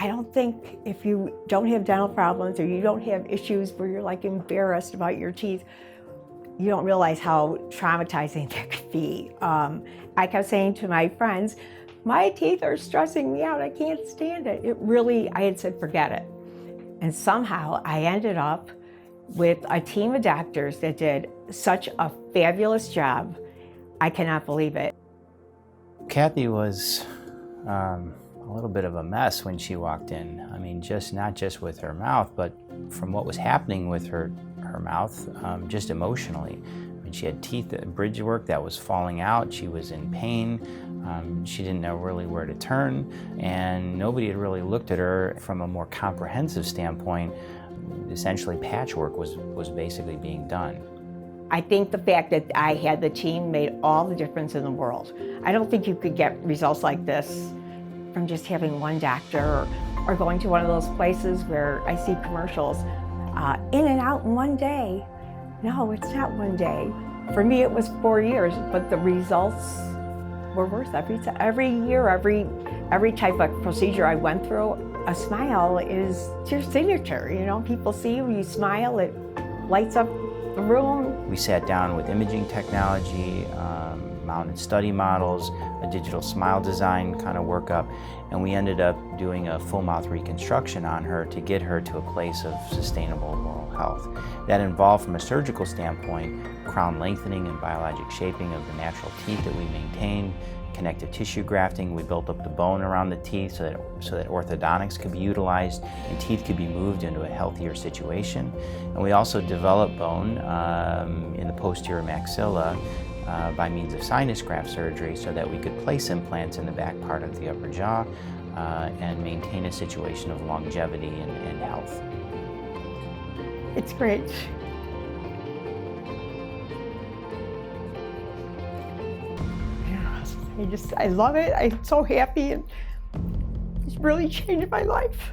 I don't think if you don't have dental problems or you don't have issues where you're like embarrassed about your teeth, you don't realize how traumatizing that could be. I kept saying to my friends, my teeth are stressing me out, I can't stand it. I had said, forget it. And somehow I ended up with a team of doctors that did such a fabulous job. I cannot believe it. Kathy was a little bit of a mess when she walked in. I mean, not just with her mouth, but from what was happening with her mouth, just emotionally. I mean, she had teeth, bridge work that was falling out. She was in pain. She didn't know really where to turn, and nobody had really looked at her from a more comprehensive standpoint. Essentially, patchwork was basically being done. I think the fact that I had the team made all the difference in the world. I don't think you could get results like this from just having one doctor or going to one of those places where I see commercials, in and out in one day. No, it's not one day. For me, it was 4 years, but the results were worth every year, every type of procedure I went through. A smile is your signature. You know, people see you, you smile, it lights up the room. We sat down with imaging technology, mounted study models, a digital smile design kind of workup, and we ended up doing a full mouth reconstruction on her to get her to a place of sustainable oral health. That involved, from a surgical standpoint, crown lengthening and biologic shaping of the natural teeth that we maintained, connective tissue grafting. We built up the bone around the teeth so that orthodontics could be utilized and teeth could be moved into a healthier situation. And we also developed bone in the posterior maxilla by means of sinus graft surgery so that we could place implants in the back part of the upper jaw and maintain a situation of longevity and health. It's great. I love it. I'm so happy, and it's really changed my life.